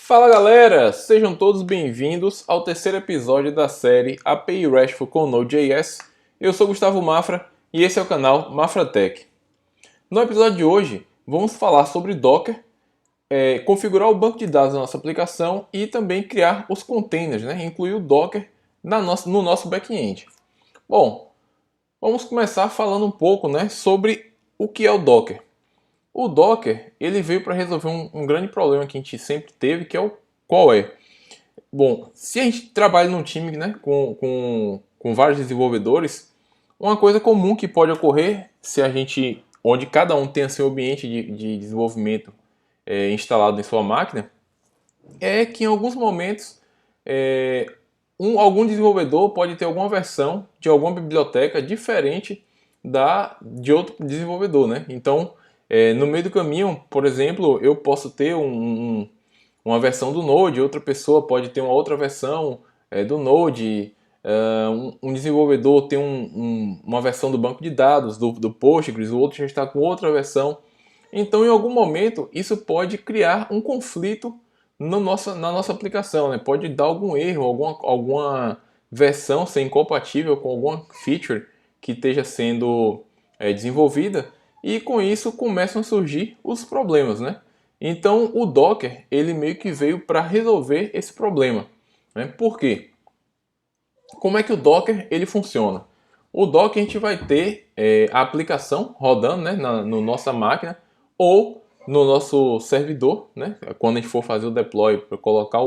Fala galera, sejam todos bem-vindos ao terceiro episódio da série API RESTful com Node.js. Eu sou Gustavo Mafra e esse é o canal Mafra Tech. No episódio de hoje vamos falar sobre Docker, configurar o banco de dados da nossa aplicação e também criar os containers, incluir o Docker no nosso back-end. Bom, vamos começar falando um pouco sobre o que é o Docker. O Docker ele veio para resolver um grande problema que a gente sempre teve, que é qual é? Bom, se a gente trabalha num time com vários desenvolvedores, uma coisa comum que pode ocorrer onde cada um tem seu ambiente de desenvolvimento instalado em sua máquina, é que em alguns momentos algum desenvolvedor pode ter alguma versão de alguma biblioteca diferente de outro desenvolvedor, Então, no meio do caminho, por exemplo, eu posso ter uma versão do Node, outra pessoa pode ter uma outra versão do Node, um desenvolvedor tem uma versão do banco de dados, do Postgres, o outro já está com outra versão. Então, em algum momento, isso pode criar um conflito na nossa aplicação. Pode dar algum erro, alguma versão ser incompatível com alguma feature que esteja sendo desenvolvida, e com isso começam a surgir os problemas, Então o Docker ele meio que veio para resolver esse problema, Por quê? Como é que o Docker ele funciona? O Docker a gente vai ter a aplicação rodando na nossa máquina ou no nosso servidor, Quando a gente for fazer o deploy para colocar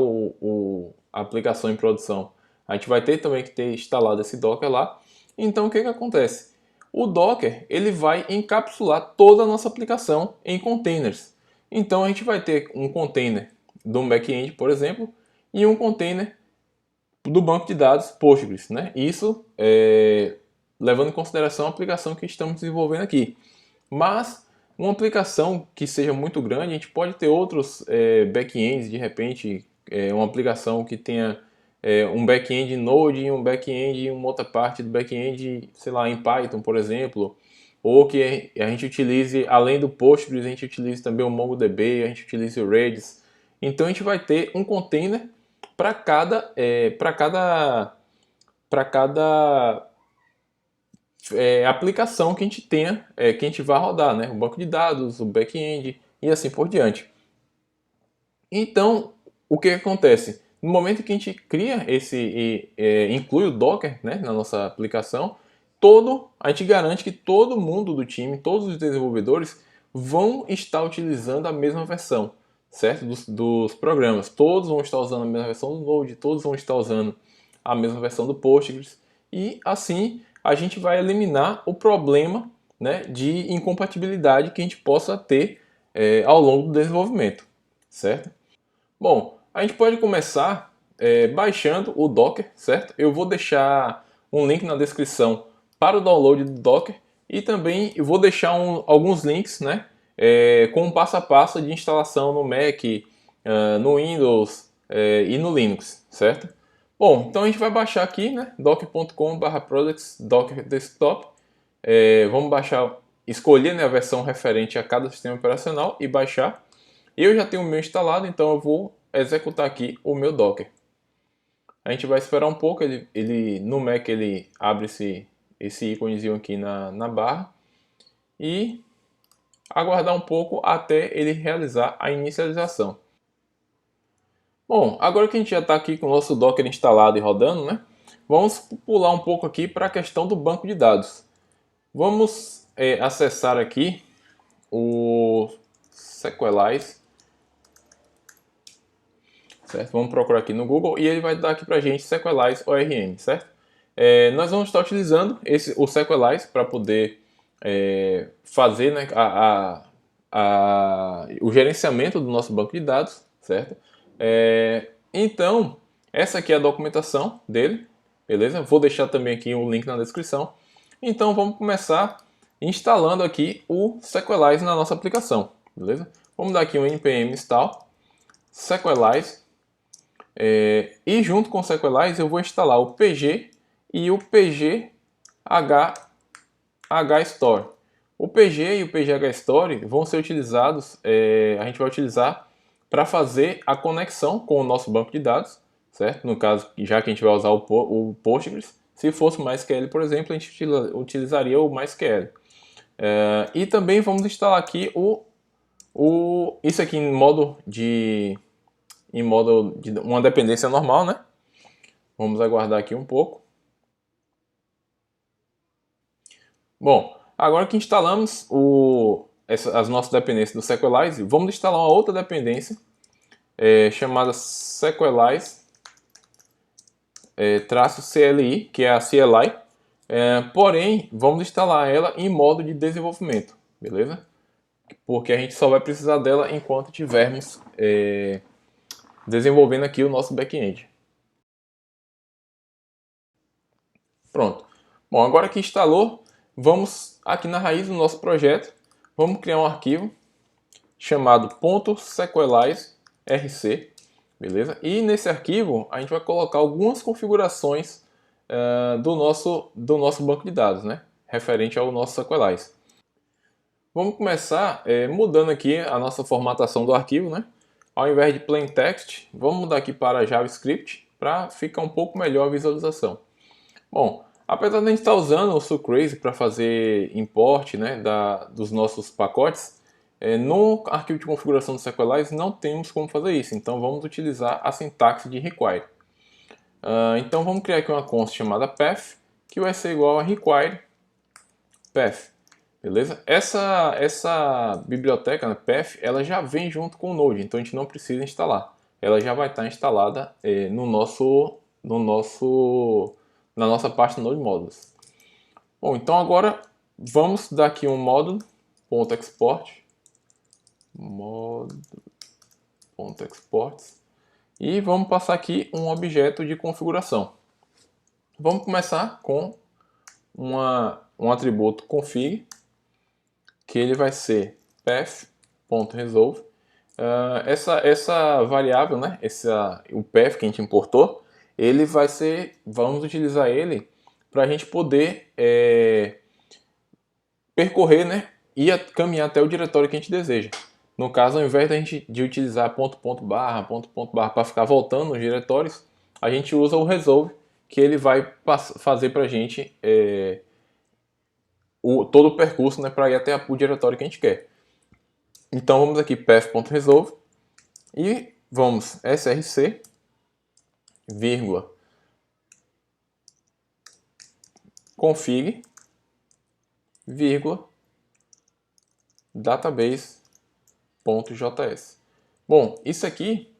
a aplicação em produção, a gente vai ter também que ter instalado esse Docker lá. Então o que acontece? O Docker ele vai encapsular toda a nossa aplicação em containers. Então a gente vai ter um container do back-end, por exemplo, e um container do banco de dados Postgres, Isso levando em consideração a aplicação que estamos desenvolvendo aqui. Mas uma aplicação que seja muito grande, a gente pode ter outros back-ends, de repente, uma aplicação que tenha um back-end Node e um back-end em uma outra parte do back-end, sei lá, em Python, por exemplo, ou que a gente utilize, além do Postgres, a gente utilize também o MongoDB, a gente utilize o Redis. Então a gente vai ter um container para cada aplicação que a gente tenha, que a gente vai rodar, O banco de dados, o back-end e assim por diante. Então, o que acontece? No momento que a gente cria inclui o Docker, na nossa aplicação, a gente garante que todo mundo do time, todos os desenvolvedores vão estar utilizando a mesma versão, certo? Dos programas. Todos vão estar usando a mesma versão do Node, todos vão estar usando a mesma versão do Postgres, e assim a gente vai eliminar o problema de incompatibilidade que a gente possa ter ao longo do desenvolvimento, certo? Bom, a gente pode começar baixando o Docker, certo? Eu vou deixar um link na descrição para o download do Docker e também eu vou deixar alguns links com um passo a passo de instalação no Mac, no Windows e no Linux, certo? Bom, então a gente vai baixar aqui, docker.com/products docker desktop. Vamos baixar, escolher a versão referente a cada sistema operacional e baixar. Eu já tenho o meu instalado, então eu vou executar aqui o meu Docker. A gente vai esperar um pouco, no Mac ele abre esse íconezinho aqui na barra e aguardar um pouco até ele realizar a inicialização. Bom, agora que a gente já está aqui com o nosso Docker instalado e rodando, vamos pular um pouco aqui para a questão do banco de dados. Vamos acessar aqui o Sequelize, certo? Vamos procurar aqui no Google e ele vai dar aqui para a gente Sequelize ORM, certo? Nós vamos estar utilizando o Sequelize para poder fazer o gerenciamento do nosso banco de dados, certo? Então, essa aqui é a documentação dele, beleza? Vou deixar também aqui o link na descrição. Então, vamos começar instalando aqui o Sequelize na nossa aplicação, beleza? Vamos dar aqui um npm install Sequelize, e junto com o Sequelize eu vou instalar o pg e o pg hstore. O pg e o pg hstore vão ser utilizados, a gente vai utilizar para fazer a conexão com o nosso banco de dados, certo? No caso, já que a gente vai usar o Postgres, se fosse o MySQL, por exemplo, a gente utilizaria o MySQL. E também vamos instalar aqui isso aqui em modo de uma dependência normal, né? Vamos aguardar aqui um pouco. Bom, agora que instalamos as nossas dependências do Sequelize, vamos instalar uma outra dependência chamada Sequelize -CLI, que é a CLI. Porém, vamos instalar ela em modo de desenvolvimento, beleza? Porque a gente só vai precisar dela enquanto estivermos desenvolvendo aqui o nosso back-end. Pronto. Bom, agora que instalou, vamos aqui na raiz do nosso projeto, vamos criar um arquivo chamado .sequelize.rc, beleza? E nesse arquivo a gente vai colocar algumas configurações do nosso banco de dados, né? Referente ao nosso Sequelize. Vamos começar mudando aqui a nossa formatação do arquivo, né? Ao invés de plain text, vamos mudar aqui para JavaScript para ficar um pouco melhor a visualização. Bom, apesar de a gente estar usando o Sucrazy para fazer import, né, dos nossos pacotes, no arquivo de configuração do Sequelize não temos como fazer isso, então vamos utilizar a sintaxe de require. Então vamos criar aqui uma const chamada path, que vai ser igual a require path. Beleza? Essa biblioteca, né, path, ela já vem junto com o Node, então a gente não precisa instalar. Ela já vai estar instalada na nossa pasta Node Modules. Bom, então agora vamos dar aqui um módulo .export e vamos passar aqui um objeto de configuração. Vamos começar com um atributo config, que ele vai ser path.resolve. Essa variável, né, o path que a gente importou, ele vai ser, vamos utilizar ele para a gente poder percorrer, né, e caminhar até o diretório que a gente deseja. No caso, ao invés de utilizar ponto barra para ficar voltando nos diretórios, a gente usa o resolve, que ele vai fazer para a gente todo o percurso, né, para ir até o diretório que a gente quer. Então vamos aqui path.resolve e vamos src, vírgula, config, vírgula, database.js. Bom, isso aqui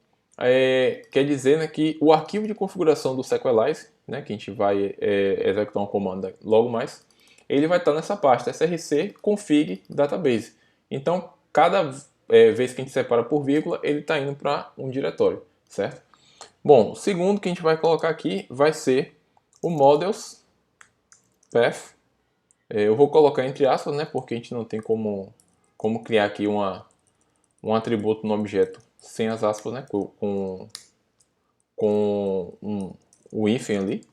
quer dizer, né, que o arquivo de configuração do Sequelize, né, que a gente vai executar um comando logo mais, ele vai estar nessa pasta src config database. Então, cada vez que a gente separa por vírgula, ele está indo para um diretório, certo? Bom, o segundo que a gente vai colocar aqui vai ser o models path. Eu vou colocar entre aspas, né, porque a gente não tem como criar aqui um atributo no objeto sem as aspas, né, o hífen ali,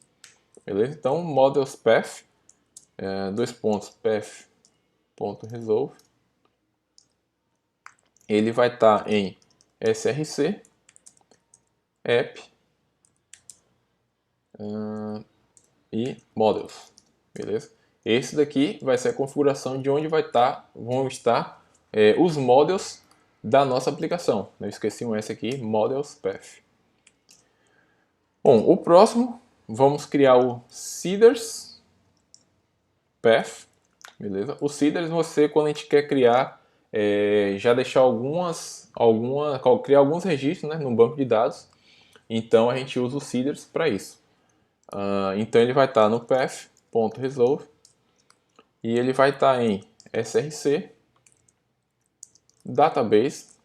beleza? Então, models path, path.resolve, ele vai estar em src app e models, beleza? Esse daqui vai ser a configuração de onde vão estar os models da nossa aplicação. Eu esqueci um S aqui, models path. Bom, o próximo, vamos criar o seeders path, beleza? O seeders você, quando a gente quer criar, já deixar criar alguns registros, né, no banco de dados. Então a gente usa o seeders para isso. Então ele vai estar no path.resolve e ele vai estar em src database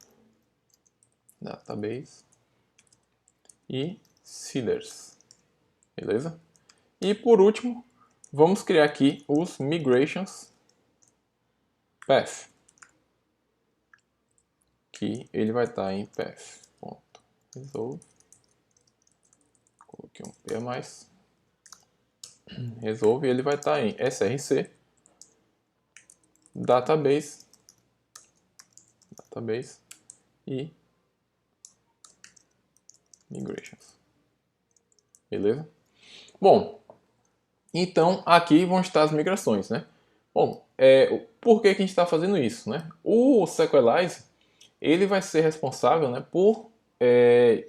e seeders, beleza? E por último, vamos criar aqui os migrations path, que ele vai estar em path.resolve, coloquei um P a mais, resolve, e ele vai estar em src database e Migrations. Beleza? Bom, então aqui vão estar as migrações, né? Bom, por que a gente está fazendo isso, né? O Sequelize, ele vai ser responsável, né, por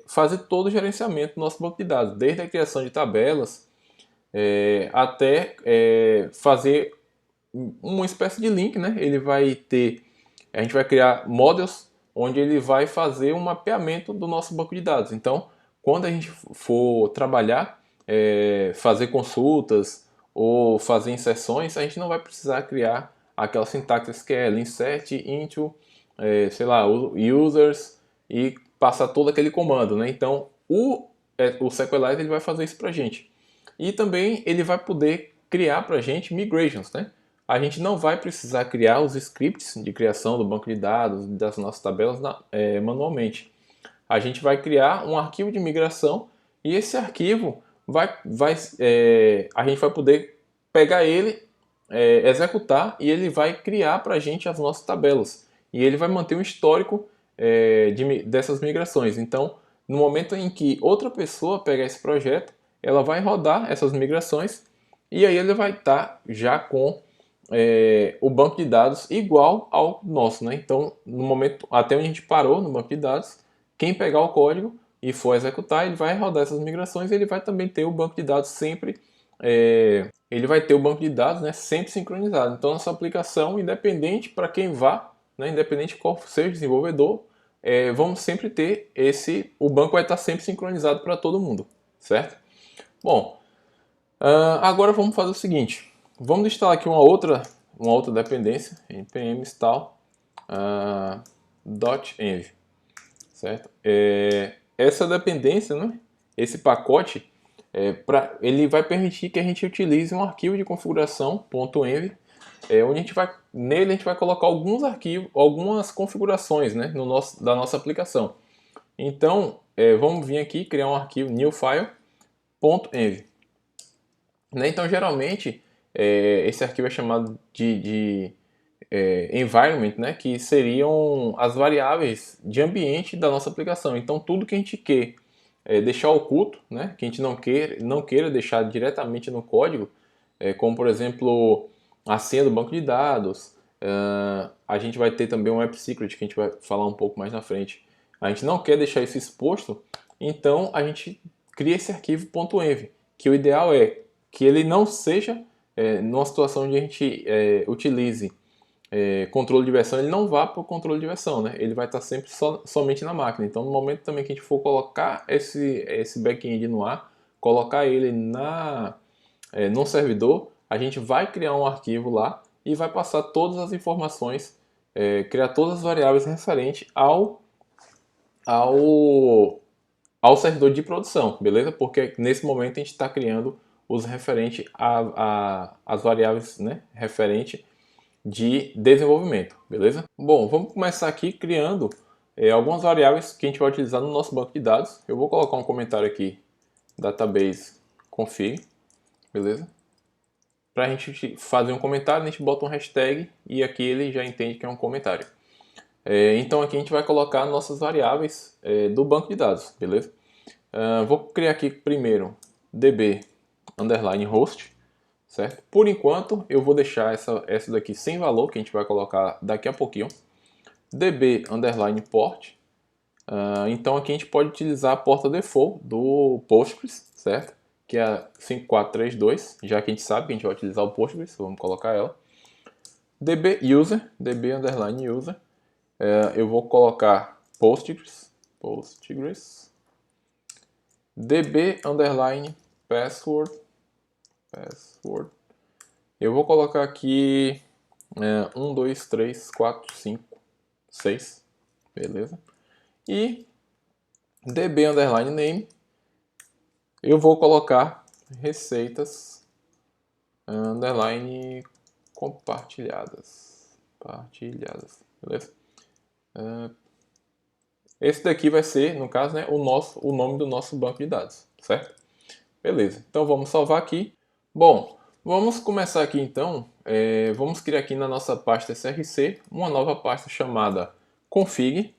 fazer todo o gerenciamento do nosso banco de dados, desde a criação de tabelas até fazer uma espécie de link, né? Ele vai ter, a gente vai criar models onde ele vai fazer um mapeamento do nosso banco de dados. Então, quando a gente for trabalhar, fazer consultas ou fazer inserções, a gente não vai precisar criar aquela sintaxe SQL, insert into, sei lá, users e passar todo aquele comando, né? Então, o Sequelize ele vai fazer isso para a gente. E também ele vai poder criar para a gente migrations, né? A gente não vai precisar criar os scripts de criação do banco de dados, das nossas tabelas manualmente. A gente vai criar um arquivo de migração e esse arquivo a gente vai poder pegar ele, executar e ele vai criar para a gente as nossas tabelas. E ele vai manter um histórico dessas migrações. Então, no momento em que outra pessoa pegar esse projeto, ela vai rodar essas migrações e aí ele vai estar já com o banco de dados igual ao nosso, né? Então, no momento até onde a gente parou no banco de dados, quem pegar o código e for executar, ele vai rodar essas migrações e ele vai também ter o banco de dados sempre, ele vai ter o banco de dados, né, sempre sincronizado. Então, nossa aplicação, independente para quem vá, né, independente qual seja o desenvolvedor, vamos sempre ter o banco vai estar sempre sincronizado para todo mundo, certo? Bom, agora vamos fazer o seguinte. Vamos instalar aqui uma outra dependência, npm install .env, certo? Essa dependência, né, esse pacote, ele vai permitir que a gente utilize um arquivo de configuração .env, onde nele a gente vai colocar alguns arquivos, algumas configurações, né, da nossa aplicação. Então, vamos vir aqui criar um arquivo new file.env. Né? Então, geralmente, esse arquivo é chamado de environment, né? Que seriam as variáveis de ambiente da nossa aplicação. Então, tudo que a gente quer deixar oculto, né? Que a gente não queira deixar diretamente no código, como, por exemplo, a senha do banco de dados. A gente vai ter também um App Secret, que a gente vai falar um pouco mais na frente. A gente não quer deixar isso exposto, então a gente cria esse arquivo .env, que o ideal é que ele não seja, numa situação onde a gente utilize controle de versão, ele não vá para o controle de versão, né? Ele vai estar sempre somente na máquina. Então, no momento também que a gente for colocar esse back-end no ar, colocar ele no servidor, a gente vai criar um arquivo lá e vai passar todas as informações, criar todas as variáveis referentes ao servidor de produção, beleza? Porque nesse momento a gente está criando os referentes às variáveis, né, referente de desenvolvimento, beleza? Bom, vamos começar aqui criando algumas variáveis que a gente vai utilizar no nosso banco de dados. Eu vou colocar um comentário aqui, database config, beleza? Para a gente fazer um comentário, a gente bota um hashtag e aqui ele já entende que é um comentário. Então aqui a gente vai colocar nossas variáveis do banco de dados, beleza? Vou criar aqui primeiro db underline host, certo? Por enquanto eu vou deixar essa daqui sem valor, que a gente vai colocar daqui a pouquinho. db underline port. Então aqui a gente pode utilizar a porta default do Postgres, certo? Que é a 5432, já que a gente sabe que a gente vai utilizar o Postgres, vamos colocar ela. db user, db underline user. Eu vou colocar Postgres, db underline password. Eu vou colocar aqui 1, 2, 3, 4, 5, 6, beleza? E db underline name, eu vou colocar receitas underline compartilhadas, beleza? Esse daqui vai ser, no caso, né, o nome do nosso banco de dados, certo? Beleza, então vamos salvar aqui. Bom, vamos começar aqui então, vamos criar aqui na nossa pasta src uma nova pasta chamada config.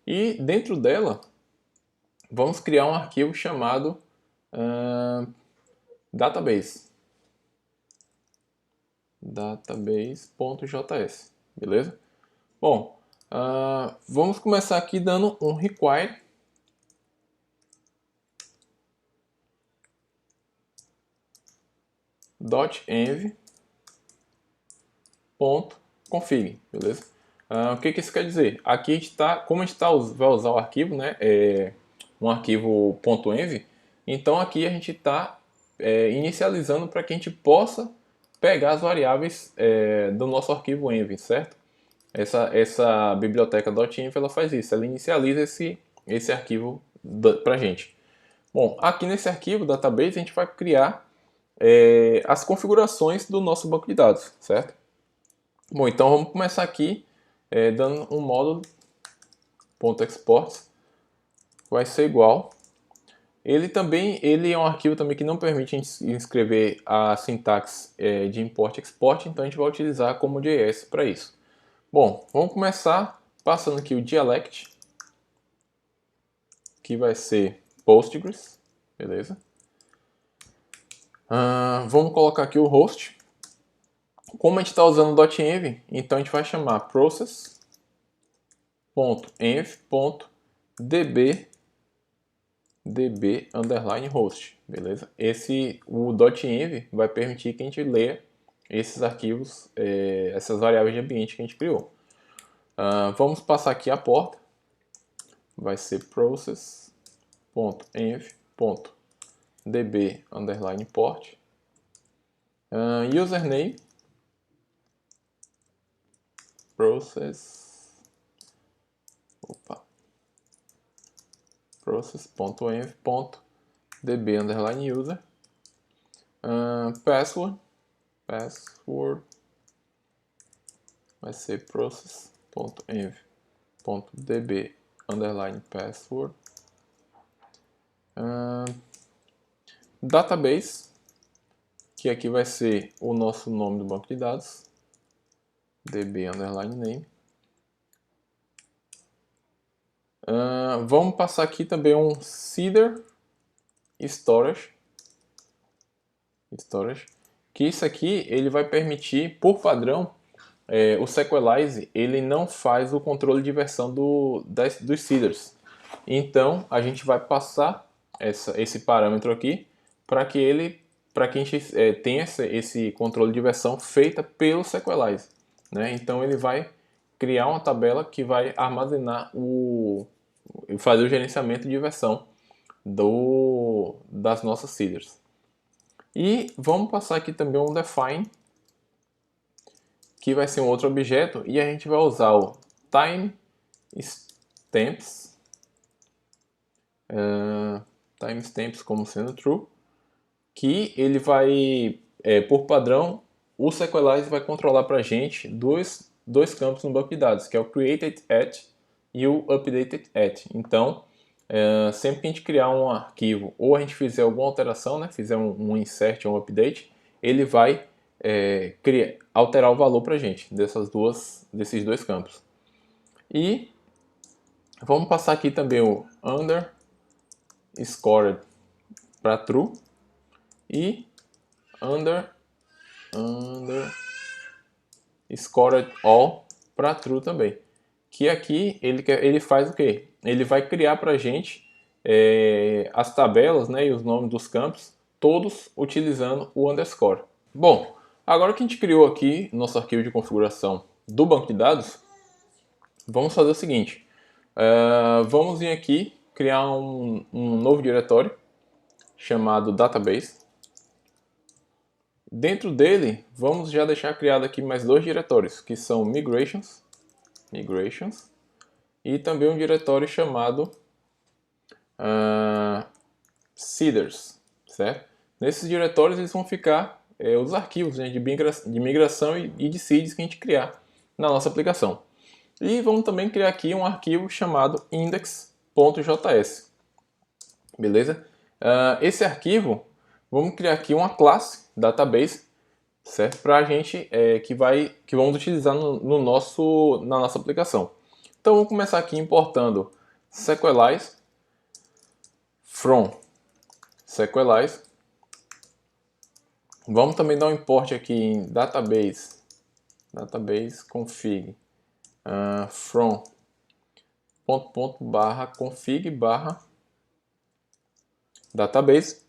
E dentro dela, vamos criar um arquivo chamado database. Database.js, beleza? Bom, vamos começar aqui dando um require .env.config, beleza? O que isso quer dizer? Aqui a gente como a gente vai usar o arquivo, né, um arquivo .env, então aqui a gente está inicializando para que a gente possa pegar as variáveis do nosso arquivo env, certo? Essa biblioteca .env ela faz isso, ela inicializa esse arquivo para a gente. Bom, aqui nesse arquivo database a gente vai criar as configurações do nosso banco de dados, certo? Bom, então vamos começar aqui dando um módulo .export vai ser igual. Ele é um arquivo também que não permite a gente escrever a sintaxe de import e export, então a gente vai utilizar como JS para isso. Bom, vamos começar passando aqui o dialect, que vai ser Postgres, beleza? Vamos colocar aqui o host. Como a gente está usando o .env, então a gente vai chamar process.env.db_host, beleza? O .env vai permitir que a gente leia esses arquivos, essas variáveis de ambiente que a gente criou. Vamos passar aqui a porta, vai ser process.env.db_port, username process.env.db_user, password vai ser process.env.db_password, database, que aqui vai ser o nosso nome do banco de dados, db_name. Vamos passar aqui também um seeder storage, que isso aqui ele vai permitir, por padrão, o Sequelize ele não faz o controle de versão dos seeders. Então a gente vai passar esse parâmetro aqui para que a gente tenha esse controle de versão feita pelo Sequelize, né? Então ele vai criar uma tabela que vai armazenar fazer o gerenciamento de versão das nossas seeders. E vamos passar aqui também um define, que vai ser um outro objeto, e a gente vai usar o timestamps como sendo true, que ele vai, por padrão, o Sequelize vai controlar para a gente dois campos no banco de dados, que é o created@ e o updated@. Então, sempre que a gente criar um arquivo ou a gente fizer alguma alteração, né, fizer um insert ou um update, ele vai alterar o valor para a gente desses dois campos. E vamos passar aqui também o underscored para true e underscored all para true também. Que aqui ele faz o quê? Ele vai criar para a gente as tabelas, né, e os nomes dos campos, todos utilizando o underscore. Bom, agora que a gente criou aqui nosso arquivo de configuração do banco de dados, vamos fazer o seguinte. Vamos vir aqui criar um novo diretório chamado database. Dentro dele, vamos já deixar criado aqui mais dois diretórios, que são migrations, e também um diretório chamado seeders, certo? Nesses diretórios eles vão ficar os arquivos, né, de migração e de seeds que a gente criar na nossa aplicação. E vamos também criar aqui um arquivo chamado index.js, beleza? Esse arquivo, vamos criar aqui uma classe database, certo? Para a gente que vamos utilizar na nossa aplicação. Então vamos começar aqui importando Sequelize, from Sequelize. Vamos também dar um import aqui em database config from config database,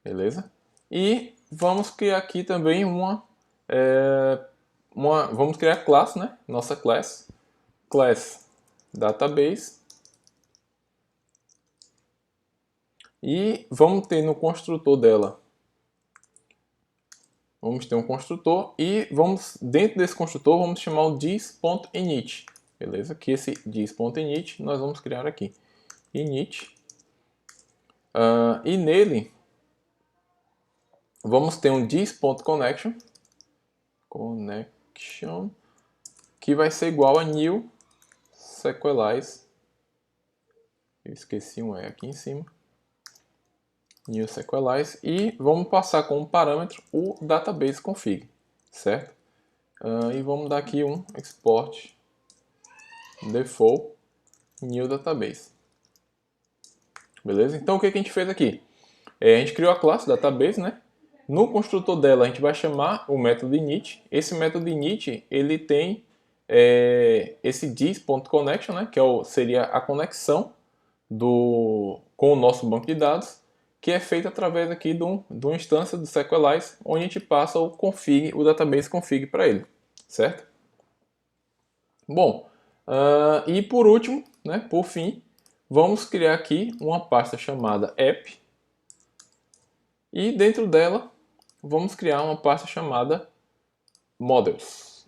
beleza? E vamos criar aqui também vamos criar a classe, né? Nossa class database, e vamos ter no construtor dela, vamos ter um construtor e dentro desse construtor vamos chamar o dis.init, beleza? Que esse dis.init nós vamos criar aqui init, e nele vamos ter um dis.connection que vai ser igual a new Sequelize. Eu esqueci um E aqui em cima. New Sequelize. E vamos passar como parâmetro o database config, certo? E vamos dar aqui um export default new database. Beleza? Então o que a gente fez aqui? A gente criou a classe database, né? No construtor dela a gente vai chamar o método init. Esse método init ele tem esse dis.connection, né? Que seria a conexão com o nosso banco de dados, que é feita através aqui de uma instância do Sequelize, onde a gente passa o database config para ele, certo? Bom, e por último, né, por fim, vamos criar aqui uma pasta chamada app, e dentro dela vamos criar uma pasta chamada models,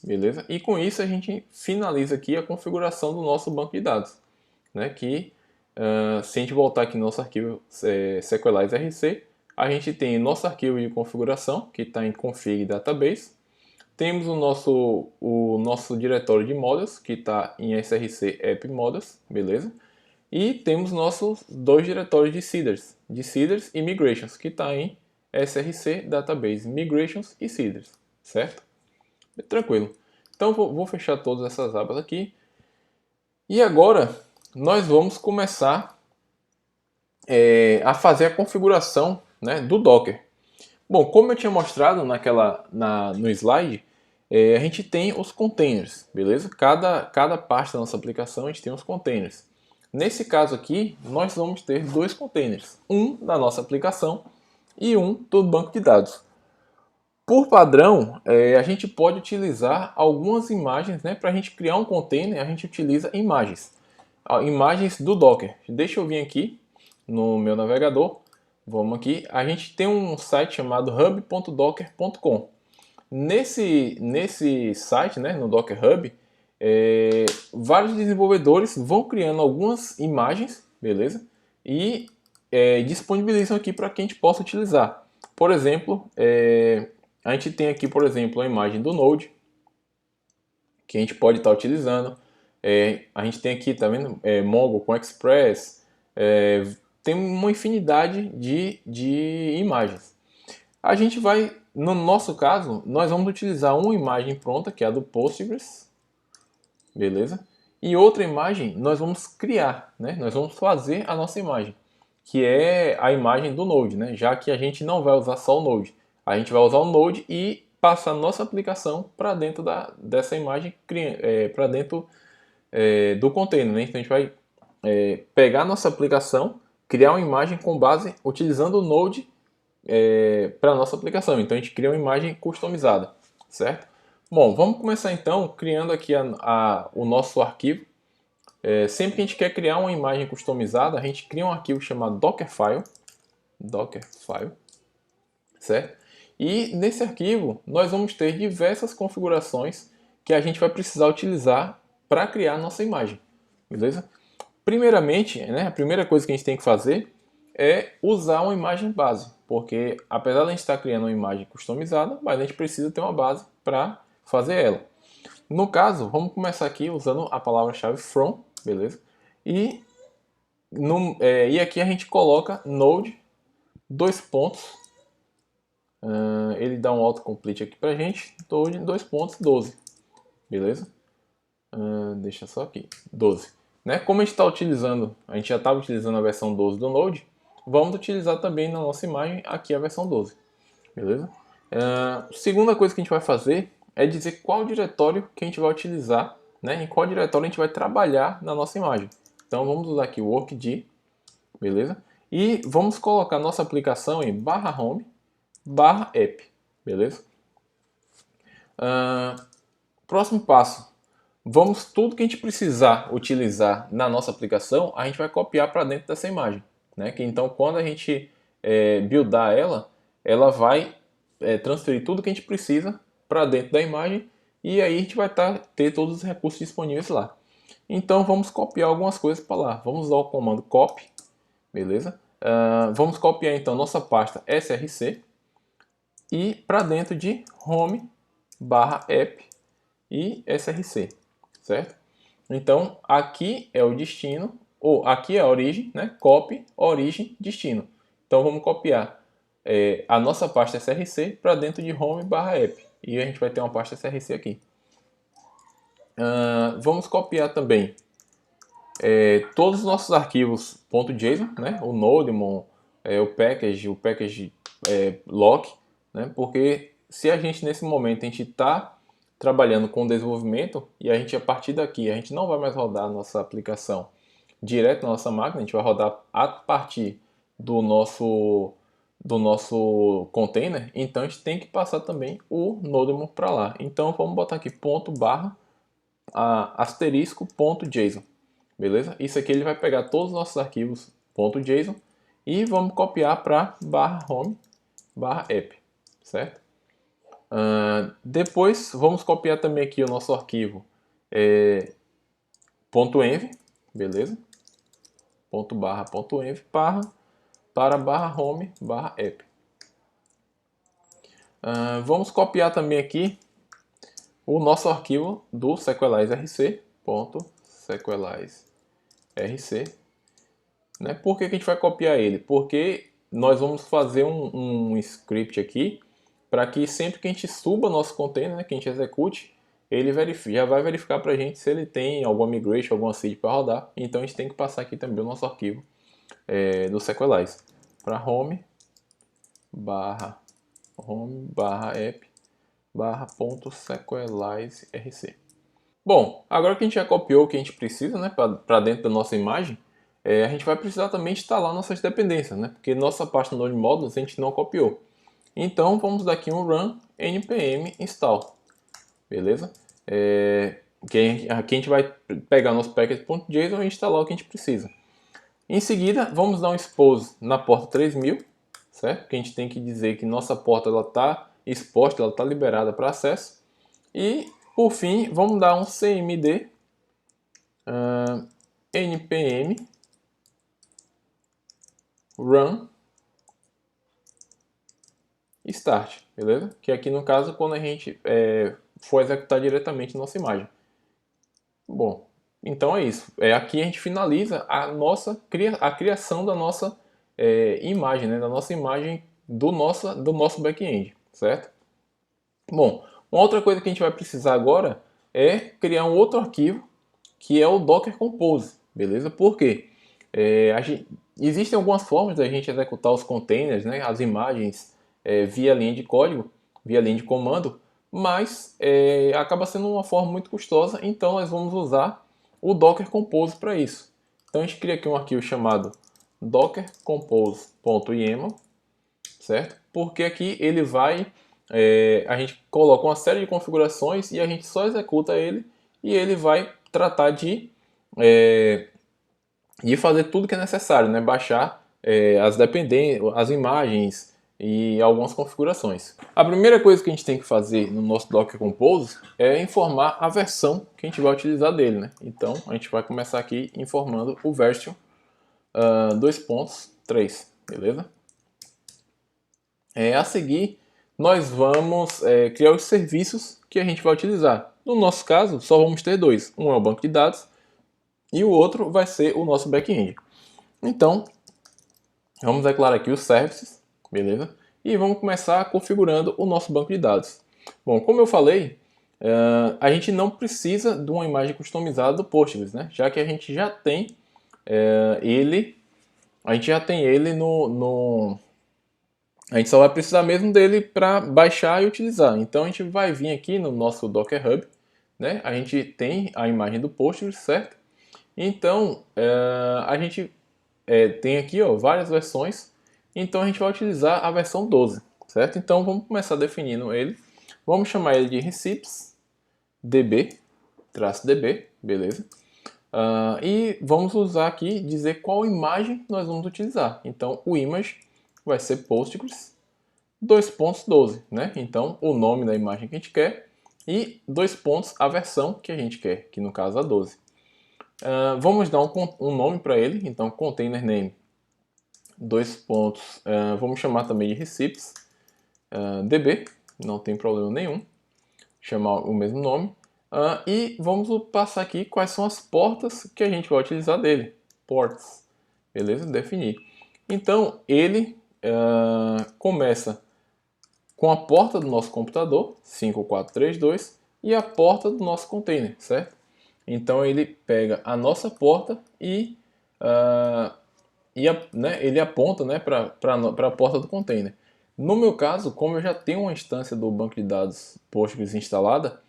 beleza? E com isso a gente finaliza aqui a configuração do nosso banco de dados, né, que se a gente voltar aqui no nosso arquivo Sequelize RC, a gente tem nosso arquivo de configuração, que está em config database. Temos o nosso diretório de models, que está em src app models, beleza? E temos nossos dois diretórios de seeders e migrations, que está em src database migrations e seeders, certo? Tranquilo. Então vou fechar todas essas abas aqui. E agora nós vamos começar a fazer a configuração, né, do Docker. Bom, como eu tinha mostrado no slide, a gente tem os containers, beleza? Cada parte da nossa aplicação a gente tem os containers. Nesse caso aqui, nós vamos ter dois containers, um da nossa aplicação e um do banco de dados. Por padrão, a gente pode utilizar algumas imagens, né? Para a gente criar um container, a gente utiliza imagens. Imagens do Docker. Deixa eu vir aqui no meu navegador. Vamos aqui. A gente tem um site chamado hub.docker.com. Nesse site, né, no Docker Hub, vários desenvolvedores vão criando algumas imagens, beleza? E disponibilizam aqui para que a gente possa utilizar. Por exemplo, a gente tem aqui, por exemplo, a imagem do Node, que a gente pode estar utilizando. A gente tem aqui, tá vendo? Mongo com Express. Tem uma infinidade de imagens. A gente vai, no nosso caso, nós vamos utilizar uma imagem pronta, que é a do Postgres, beleza? E outra imagem nós vamos criar, né? Nós vamos fazer a nossa imagem, que é a imagem do Node, né? Já que a gente não vai usar só o Node. A gente vai usar o Node e passar a nossa aplicação para dentro dessa imagem, para dentro do container, né? Então a gente vai pegar a nossa aplicação, criar uma imagem com base utilizando o Node para a nossa aplicação. Então a gente cria uma imagem customizada, certo? Bom, vamos começar então criando aqui o nosso arquivo. Sempre que a gente quer criar uma imagem customizada, a gente cria um arquivo chamado Dockerfile, certo? E nesse arquivo nós vamos ter diversas configurações que a gente vai precisar utilizar para criar a nossa imagem, beleza? Primeiramente, né, a primeira coisa que a gente tem que fazer é usar uma imagem base, porque apesar de a gente estar criando uma imagem customizada, mas a gente precisa ter uma base para fazer ela. No caso, vamos começar aqui usando a palavra-chave from, beleza? E aqui a gente coloca node, dois pontos, ele dá um autocomplete aqui pra gente, node, dois pontos, 12, beleza? Deixa só aqui, 12. né? Como a gente está utilizando, a gente já estava utilizando a versão 12 do Node, vamos utilizar também na nossa imagem aqui a versão 12, beleza? Segunda coisa que a gente vai fazer é dizer qual diretório que a gente vai utilizar, né? Em qual diretório a gente vai trabalhar na nossa imagem. Então vamos usar aqui o workd, beleza? E vamos colocar nossa aplicação em /home /app, beleza? Próximo passo, tudo que a gente precisar utilizar na nossa aplicação, a gente vai copiar para dentro dessa imagem, né? Que então quando a gente buildar ela vai transferir tudo que a gente precisa para dentro da imagem e aí a gente vai ter todos os recursos disponíveis lá. Então vamos copiar algumas coisas para lá. Vamos usar o comando copy, beleza? Vamos copiar então nossa pasta src e para dentro de home /app e src, certo? Então aqui é o destino, ou aqui é a origem, né? Copy, origem, destino. Então vamos copiar a nossa pasta src para dentro de home /app e a gente vai ter uma pasta src aqui. Vamos copiar também todos os nossos arquivos .json, né? O nodemon, o package lock, né? Porque se a gente nesse momento a gente está trabalhando com desenvolvimento e a gente a partir daqui a gente não vai mais rodar a nossa aplicação direto na nossa máquina, a gente vai rodar a partir do nosso container, então a gente tem que passar também o nodemon para lá. Então vamos botar aqui ***json, beleza? Isso aqui ele vai pegar todos os nossos arquivos .json e vamos copiar para /home /app, certo? Depois vamos copiar também aqui o nosso arquivo .env, beleza? .env para /home /app. Vamos copiar também aqui o nosso arquivo do Sequelize RC, .sequelize RC, né? Por que a gente vai copiar ele? Porque nós vamos fazer um script aqui para que sempre que a gente suba nosso container, né, que a gente execute, ele já vai verificar para a gente se ele tem alguma migration, alguma seed para rodar. Então a gente tem que passar aqui também o nosso arquivo do Sequelize para home /app /.sequelize rc. Bom, agora que a gente já copiou o que a gente precisa, né, para dentro da nossa imagem, a gente vai precisar também instalar nossas dependências, né, porque nossa pasta Node Modules a gente não copiou. Então vamos dar aqui um run npm install, beleza? Aqui a gente vai pegar nosso package.json e instalar o que a gente precisa. Em seguida, vamos dar um expose na porta 3000, certo? Porque a gente tem que dizer que nossa porta está exposta, ela está liberada para acesso. E, por fim, vamos dar um cmd npm run start, beleza? Que aqui no caso quando a gente for executar diretamente nossa imagem. Bom, então é isso. Aqui a gente finaliza a criação da nossa imagem, né? Da nossa imagem do nosso back-end, certo? Bom, uma outra coisa que a gente vai precisar agora é criar um outro arquivo que é o Docker Compose, beleza? Por quê? Existem algumas formas da gente executar os containers, né? As imagens via linha de código, via linha de comando, mas acaba sendo uma forma muito custosa, então nós vamos usar o Docker Compose para isso. Então a gente cria aqui um arquivo chamado dockercompose.yaml, certo? Porque aqui ele vai, a gente coloca uma série de configurações e a gente só executa ele e ele vai tratar de fazer tudo que é necessário, né? Baixar as dependências, as imagens e algumas configurações. A primeira coisa que a gente tem que fazer no nosso Docker Compose é informar a versão que a gente vai utilizar dele, né? Então a gente vai começar aqui informando o version 2.3, beleza? A seguir nós vamos criar os serviços que a gente vai utilizar. No nosso caso só vamos ter dois, um é o banco de dados e o outro vai ser o nosso back-end. Então vamos declarar aqui os services, beleza? E vamos começar configurando o nosso banco de dados. Bom, como eu falei, A gente não precisa de uma imagem customizada do Postgres, né? Já que a gente já tem ele, a gente só vai precisar mesmo dele para baixar e utilizar. Então a gente vai vir aqui no nosso Docker Hub, né? A gente tem a imagem do Postgres, certo? Então a gente tem aqui, ó, várias versões. Então a gente vai utilizar a versão 12, certo? Então vamos começar definindo ele. Vamos chamar ele de recipes db-db, beleza? E vamos usar aqui, dizer qual imagem nós vamos utilizar. Então o image vai ser Postgres 2.12, né? Então o nome da imagem que a gente quer e dois pontos a versão que a gente quer, que no caso a 12. Vamos dar um nome para ele, então container name, dois pontos, vamos chamar também de recipes db, não tem problema nenhum, chamar o mesmo nome. E vamos passar aqui quais são as portas que a gente vai utilizar dele, ports, beleza? Definir. Então ele começa com a porta do nosso computador, 5432, e a porta do nosso container, certo? Então ele pega a nossa porta e ele aponta, né, para a porta do container. No meu caso, como eu já tenho uma instância do banco de dados Postgres instalada,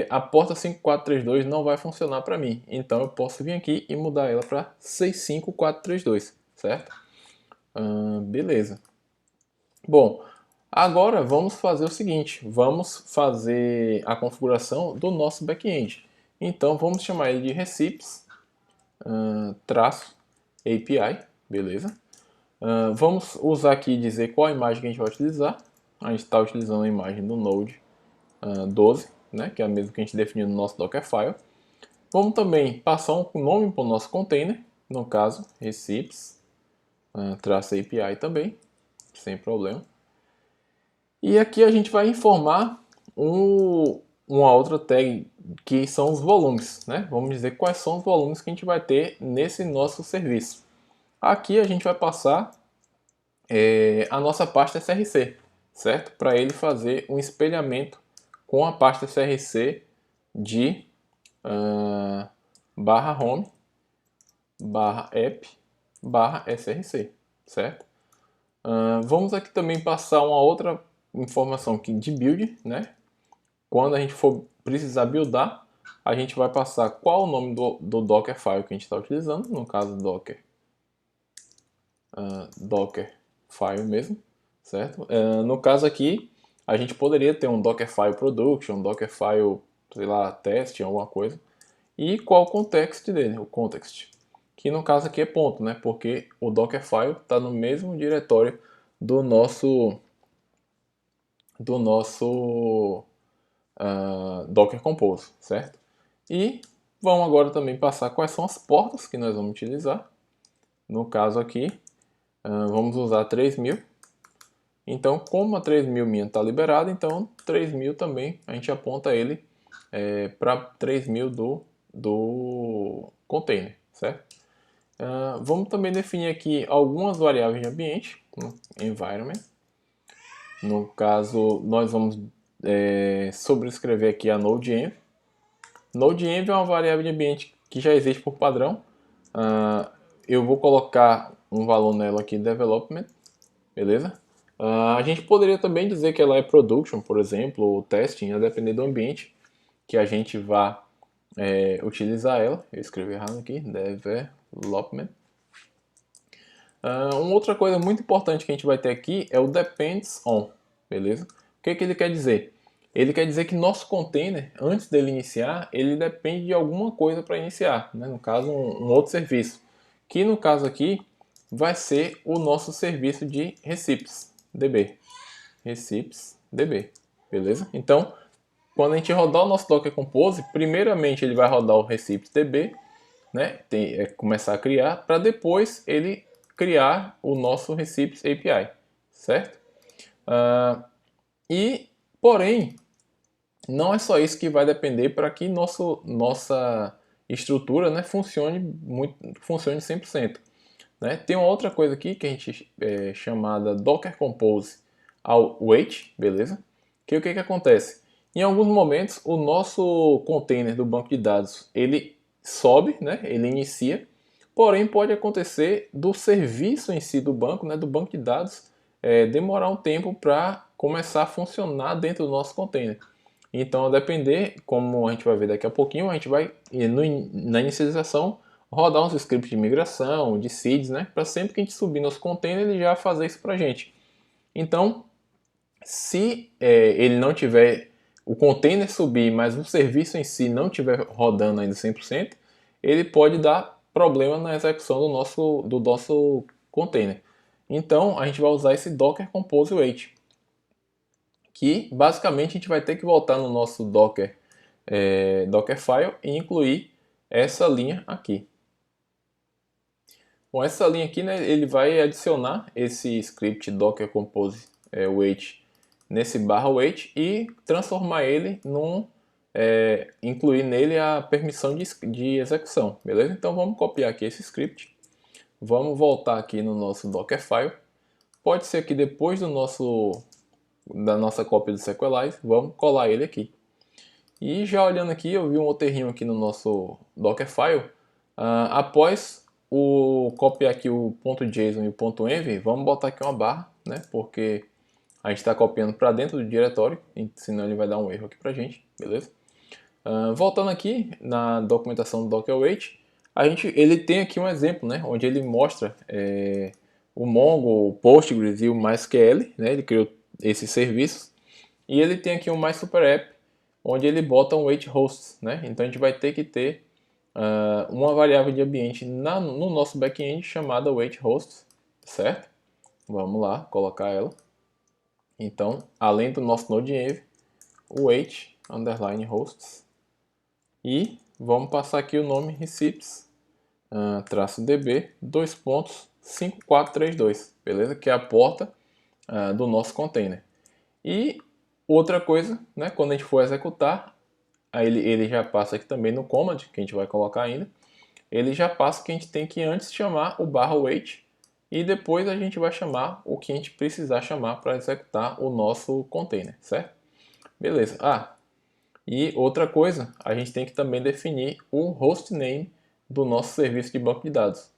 a porta 5432 não vai funcionar para mim. Então eu posso vir aqui e mudar ela para 65432, certo? Beleza. Bom, agora vamos fazer o seguinte, vamos fazer a configuração do nosso back-end. Então vamos chamar ele de recipes traço API, beleza? Vamos usar aqui e dizer qual a imagem que a gente vai utilizar. A gente está utilizando a imagem do Node 12, né, que é a mesma que a gente definiu no nosso Dockerfile. Vamos também passar um nome para o nosso container, no caso, recipes traço API também, sem problema. E aqui a gente vai informar uma outra tag que são os volumes, né? Vamos dizer quais são os volumes que a gente vai ter nesse nosso serviço. Aqui a gente vai passar a nossa pasta src, certo? Para ele fazer um espelhamento com a pasta src de barra home, barra app, barra src, certo? Vamos aqui também passar uma outra informação aqui de build, né? Quando a gente for precisar buildar, a gente vai passar qual o nome do Dockerfile que a gente está utilizando, no caso Dockerfile mesmo, certo? No caso aqui, a gente poderia ter um Dockerfile Production, um Dockerfile, sei lá, test, alguma coisa. E qual o context dele, o context, que no caso aqui é ponto, né? Porque o Dockerfile está no mesmo diretório do nosso Docker Compose, certo? E vamos agora também passar quais são as portas que nós vamos utilizar. No caso aqui, vamos usar 3000. Então, como a 3000 minha está liberada, então 3000 também a gente aponta ele para 3000 do container, certo? Vamos também definir aqui algumas variáveis de ambiente, no environment. No caso, nós vamos sobrescrever aqui a NodeEnv. NodeEnv é uma variável de ambiente que já existe por padrão. Eu vou colocar um valor nela aqui, development, beleza? A gente poderia também dizer que ela é production, por exemplo, ou testing, a depender do ambiente que a gente vá utilizar ela. Eu escrevi errado aqui, development. Uma outra coisa muito importante que a gente vai ter aqui é o depends on, beleza? O que ele quer dizer? Ele quer dizer que nosso container, antes dele iniciar, ele depende de alguma coisa para iniciar, né? No caso, um outro serviço, que no caso aqui vai ser o nosso serviço de recipes db, beleza? Então, quando a gente rodar o nosso Docker Compose, primeiramente ele vai rodar o recipes db, né? Começar a criar, para depois ele criar o nosso recipes API, certo? Porém, não é só isso que vai depender para que nossa estrutura, né, funcione 100%. Né? Tem uma outra coisa aqui que a gente chamada Docker Compose await, beleza? Que o que acontece? Em alguns momentos, o nosso container do banco de dados, ele sobe, né? Ele inicia, porém pode acontecer do serviço em si do banco, né? Do banco de dados, demorar um tempo para começar a funcionar dentro do nosso container. Então, a depender, como a gente vai ver daqui a pouquinho, a gente vai, na inicialização, rodar uns scripts de migração, de seeds, né? Para sempre que a gente subir nosso container, ele já fazer isso para a gente. Então, se ele não tiver, o container subir, mas o serviço em si não estiver rodando ainda 100%, ele pode dar problema na execução do nosso container. Então, a gente vai usar esse Docker Compose Wait, que basicamente a gente vai ter que voltar no nosso Dockerfile e incluir essa linha aqui. Com essa linha aqui, né, ele vai adicionar esse script Docker Compose Wait nesse /wait e transformar ele incluir nele a permissão de execução, beleza? Então vamos copiar aqui esse script, vamos voltar aqui no nosso Dockerfile, pode ser que depois da nossa cópia do Sequelize, vamos colar ele aqui. E já olhando aqui, eu vi um outro errinho aqui no nosso Dockerfile. Após copiar aqui o .json e o .env, vamos botar aqui uma barra, né? Porque a gente está copiando para dentro do diretório, senão ele vai dar um erro aqui para a gente, beleza? Voltando aqui na documentação do Dockerwait, ele tem aqui um exemplo, né? Onde ele mostra o Mongo, o Postgres e o MySQL, né? Ele criou esses serviços. E ele tem aqui um MySuperApp, onde ele bota um wait hosts, né? Então a gente vai ter que ter uma variável de ambiente no nosso back-end chamada wait hosts, certo? Vamos lá, colocar ela. Então, além do nosso node-env, wait underline hosts, e vamos passar aqui o nome receipts -db 5432, beleza? Que é a porta do nosso container. E outra coisa, né, quando a gente for executar, aí ele já passa aqui também no command, que a gente vai colocar ainda, ele já passa que a gente tem que antes chamar o /wait e depois a gente vai chamar o que a gente precisar chamar para executar o nosso container, certo? Beleza. E outra coisa, a gente tem que também definir o hostname do nosso serviço de banco de dados,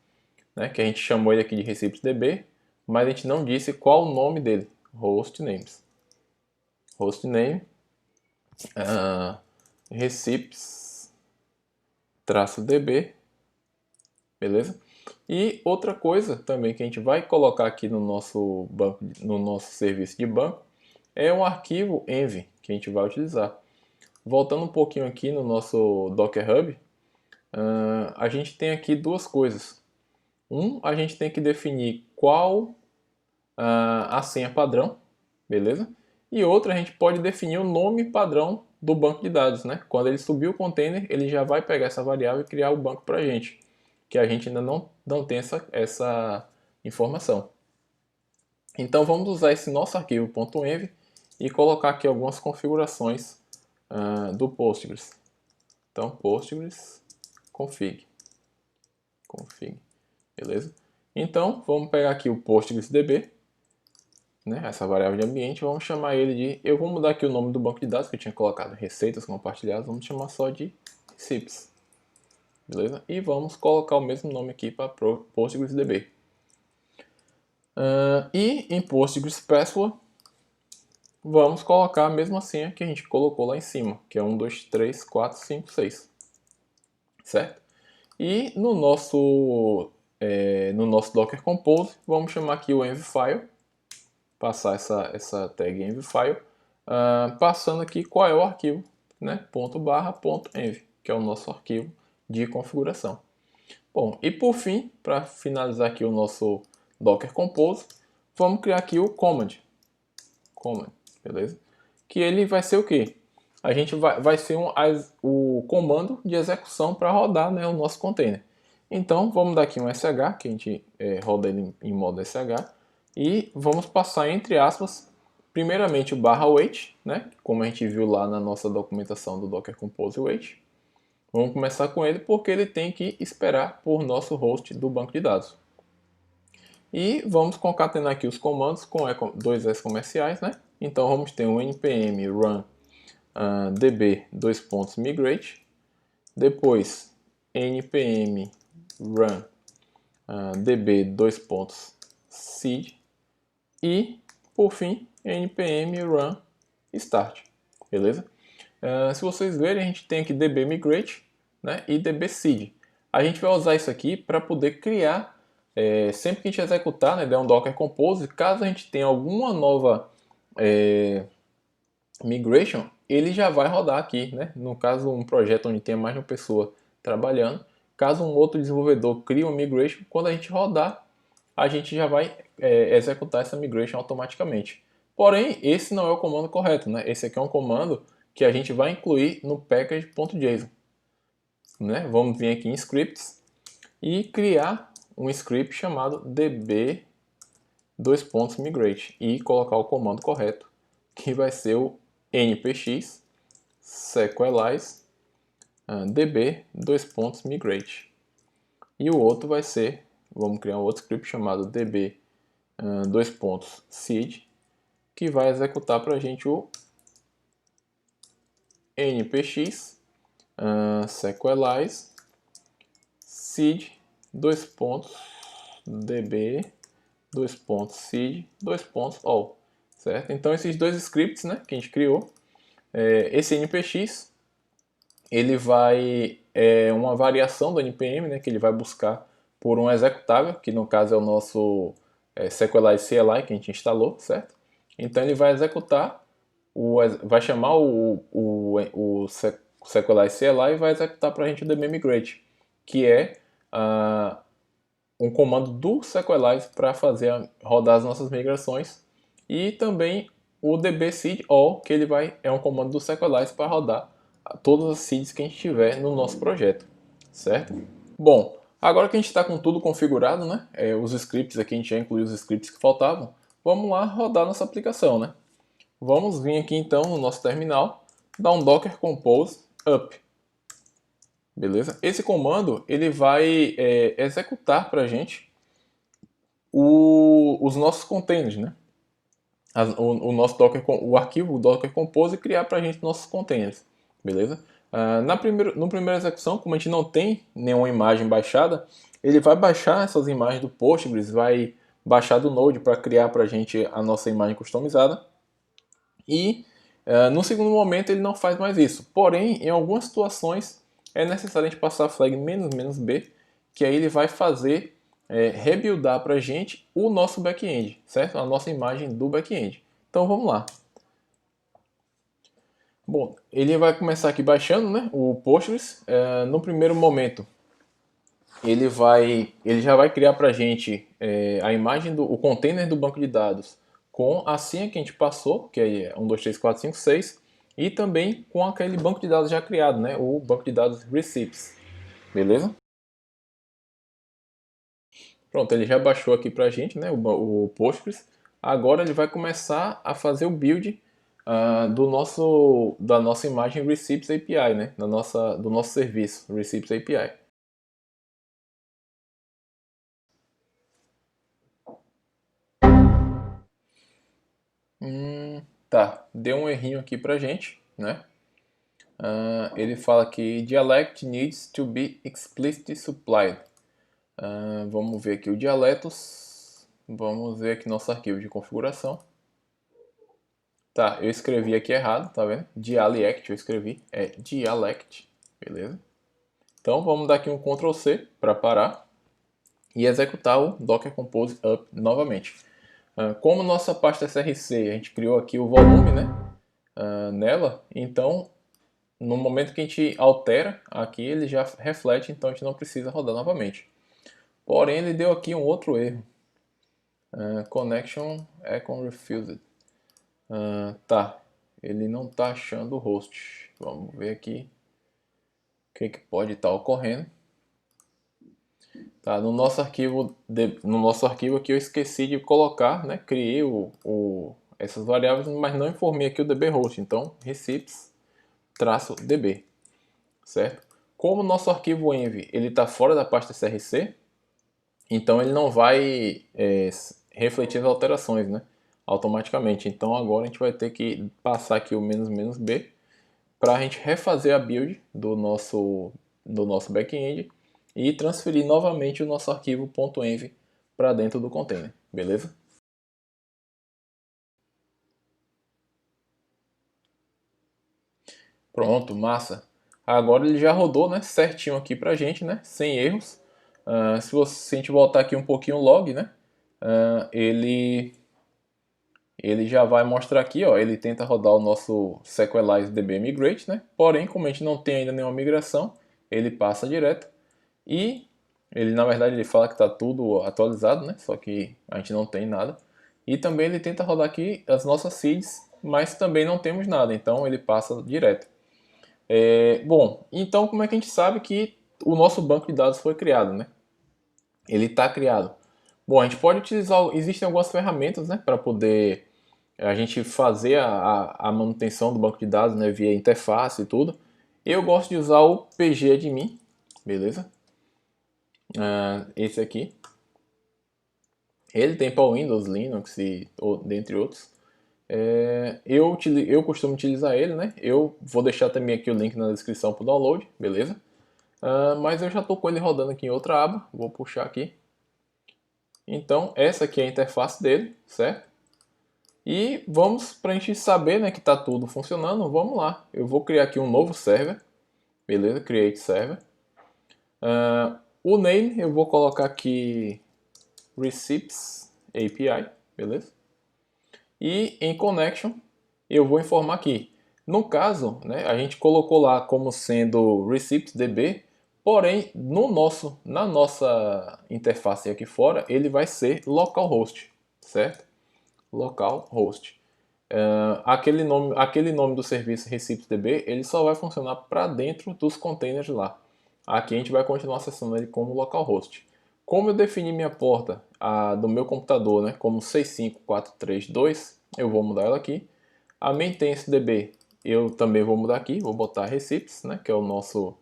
né, que a gente chamou ele aqui de receptsdb, mas a gente não disse qual o nome dele, hostnames. Hostname receipts-db, beleza? E outra coisa também que a gente vai colocar aqui no nosso banco, no nosso serviço de banco, é um arquivo env que a gente vai utilizar. Voltando um pouquinho aqui no nosso Docker Hub, a gente tem aqui duas coisas. A gente tem que definir qual a senha padrão, beleza? E outra, a gente pode definir o nome padrão do banco de dados, né? Quando ele subir o container, ele já vai pegar essa variável e criar o banco para a gente, que a gente ainda não tem essa informação. Então vamos usar esse nosso arquivo .env e colocar aqui algumas configurações do Postgres. Então Postgres config, beleza? Então vamos pegar aqui o PostgresDB, né, essa variável de ambiente, vamos chamar ele de... Eu vou mudar aqui o nome do banco de dados, que eu tinha colocado receitas compartilhadas, vamos chamar só de receipts, beleza? E vamos colocar o mesmo nome aqui para PostgresDB. E em Postgres Password, vamos colocar a mesma senha que a gente colocou lá em cima, que é 1, 2, 3, 4, 5, 6, certo? E no nosso Docker Compose, vamos chamar aqui o envfile, passar essa tag envfile, passando aqui qual é o arquivo, né? .env, que é o nosso arquivo de configuração. Bom, e por fim, para finalizar aqui o nosso Docker Compose, vamos criar aqui o command, beleza? Que ele vai ser o quê? A gente vai ser o comando de execução para rodar, né, o nosso container. Então, vamos dar aqui um sh, que a gente roda ele em modo sh, e vamos passar entre aspas, primeiramente o /wait, né, como a gente viu lá na nossa documentação do Docker Compose Wait. Vamos começar com ele porque ele tem que esperar por nosso host do banco de dados. E vamos concatenar aqui os comandos com dois S comerciais, né? Então vamos ter um npm run db migrate, depois npm run db seed e, por fim, npm run start, beleza? Se vocês verem, a gente tem aqui db migrate, né, e db seed. A gente vai usar isso aqui para poder criar, sempre que a gente executar, né, der um docker compose, caso a gente tenha alguma nova migration, ele já vai rodar aqui, né? No caso, um projeto onde tenha mais de uma pessoa trabalhando, caso um outro desenvolvedor crie uma migration, quando a gente rodar, a gente já vai executar essa migration automaticamente. Porém, esse não é o comando correto, né? Esse aqui é um comando que a gente vai incluir no package.json, né? Vamos vir aqui em scripts e criar um script chamado db migrate e colocar o comando correto, que vai ser o npx sequelize db migrate. E o outro vai ser, vamos criar um outro script chamado db seed, que vai executar para a gente o npx sequelize seed db seed all, certo? Então esses dois scripts, né, que a gente criou, esse npx ele vai uma variação do npm, né, que ele vai buscar por um executável, que no caso é o nosso sequelize CLI que a gente instalou, certo? Então ele vai executar, vai chamar o sequelize CLI e vai executar para a gente o db migrate, que é um comando do sequelize para fazer rodar as nossas migrações, e também o db seed all, que ele é um comando do sequelize para rodar todas as seeds que a gente tiver no nosso projeto, certo? Bom, agora que a gente está com tudo configurado, né? Os scripts aqui, a gente já incluiu os scripts que faltavam. Vamos lá rodar nossa aplicação, né? Vamos vir aqui então no nosso terminal, dar um docker compose up. Beleza? Esse comando ele vai executar para a gente os nossos containers, né? O nosso Docker, o arquivo Docker Compose e criar para a gente nossos containers, beleza? No primeira execução, como a gente não tem nenhuma imagem baixada, ele vai baixar essas imagens do Postgres, vai baixar do Node para criar para a gente a nossa imagem customizada. E no segundo momento ele não faz mais isso. Porém, em algumas situações é necessário a gente passar a flag "-b", que aí ele vai fazer rebuildar para a gente o nosso back-end, certo? A nossa imagem do back-end. Então vamos lá. Bom, ele vai começar aqui baixando, né, o Postgres. No primeiro momento, ele já vai criar para a gente a imagem o container do banco de dados com a senha que a gente passou, que é 1, 2, 3, 4, 5, 6, e também com aquele banco de dados já criado, né, o banco de dados receipts, beleza? Pronto, ele já baixou aqui para a gente, né, o Postgres. Agora ele vai começar a fazer o build da nossa imagem Receipts API, né, do nosso serviço Receipts API. Tá, deu um errinho aqui pra gente, né? Ele fala que dialect needs to be explicitly supplied. Vamos ver aqui o dialetos. Vamos ver aqui nosso arquivo de configuração. Tá, eu escrevi aqui errado, tá vendo? Dialect eu escrevi, é dialect, beleza? Então vamos dar aqui um Ctrl C para parar e executar o Docker Compose Up novamente. Como nossa pasta SRC, a gente criou aqui o volume, né, nela, então no momento que a gente altera aqui, ele já reflete, então a gente não precisa rodar novamente. Porém, ele deu aqui um outro erro. Connection icon refused. Tá, ele não está achando o host. Vamos ver aqui o que pode estar ocorrendo. Tá, no nosso arquivo aqui eu esqueci de colocar, né? Criei essas variáveis, mas não informei aqui o dbHost. Então, receipts-db, certo? Como o nosso arquivo env ele está fora da pasta src, então ele não vai refletir as alterações, né, automaticamente. Então agora a gente vai ter que passar aqui o "-b", para a gente refazer a build do nosso back-end e transferir novamente o nosso arquivo .env para dentro do container, beleza? Pronto, massa. Agora ele já rodou, né, certinho aqui pra gente, né, sem erros. Se a gente voltar aqui um pouquinho o log, né, ele já vai mostrar aqui, ó, ele tenta rodar o nosso Sequelize DB Migrate, né, porém, como a gente não tem ainda nenhuma migração, ele passa direto e ele, na verdade, ele fala que está tudo atualizado, né, só que a gente não tem nada. E também ele tenta rodar aqui as nossas seeds, mas também não temos nada, então ele passa direto. Bom, então como é que a gente sabe que o nosso banco de dados foi criado, né? Ele está criado. Bom, a gente pode utilizar, existem algumas ferramentas, né, para poder a gente fazer a manutenção do banco de dados, né, via interface e tudo. Eu gosto de usar o pgadmin, beleza? Esse aqui. Ele tem para Windows, Linux e dentre outros. Eu costumo utilizar ele, né? Eu vou deixar também aqui o link na descrição para o download, beleza? Mas eu já estou com ele rodando aqui em outra aba, vou puxar aqui. Então, essa aqui é a interface dele, certo? E vamos, para a gente saber, né, que está tudo funcionando, vamos lá. Eu vou criar aqui um novo server, beleza? Create server. O name eu vou colocar aqui Receipts API, beleza? E em connection eu vou informar aqui. No caso, né, a gente colocou lá como sendo ReceptsDB, porém na nossa interface aqui fora ele vai ser localhost, certo? Localhost. Aquele nome do serviço ReceptsDB ele só vai funcionar para dentro dos containers lá. Aqui a gente vai continuar acessando ele como localhost. Como eu defini minha porta do meu computador, né, como 65432, eu vou mudar ela aqui. A maintenance DB eu também vou mudar aqui, vou botar receipts, né, que é o nosso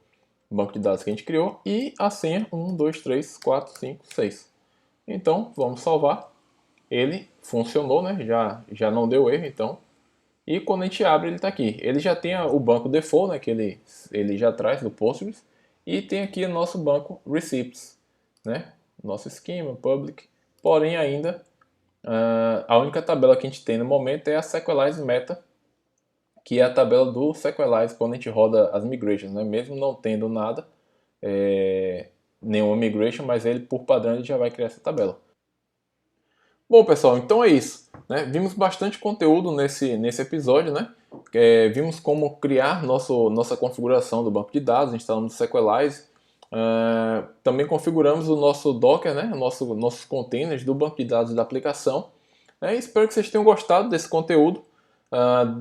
banco de dados que a gente criou, e a senha 1, 2, 3, 4, 5, 6. Então vamos salvar. Ele funcionou, né, já não deu erro, então. E quando a gente abre, ele está aqui. Ele já tem o banco default, né, que ele já traz do Postgres, e tem aqui o nosso banco receipts, né, nosso esquema public. Porém ainda a única tabela que a gente tem no momento é a Sequelize Meta, que é a tabela do Sequelize quando a gente roda as migrations, né? Mesmo não tendo nada, nenhuma migration, mas ele por padrão ele já vai criar essa tabela. Bom pessoal, então é isso, né? Vimos bastante conteúdo nesse episódio, né? Vimos como criar nossa configuração do banco de dados, instalando o Sequelize. Também configuramos o nosso Docker, né? Nossos containers do banco de dados da aplicação. Espero que vocês tenham gostado desse conteúdo.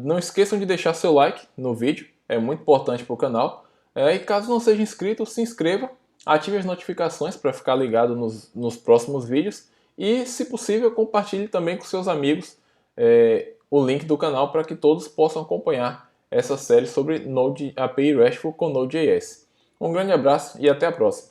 Não esqueçam de deixar seu like no vídeo, é muito importante para o canal. E caso não seja inscrito, se inscreva, ative as notificações para ficar ligado nos próximos vídeos. E, se possível, compartilhe também com seus amigos o link do canal para que todos possam acompanhar essa série sobre Node API RESTful com Node.js. Um grande abraço e até a próxima!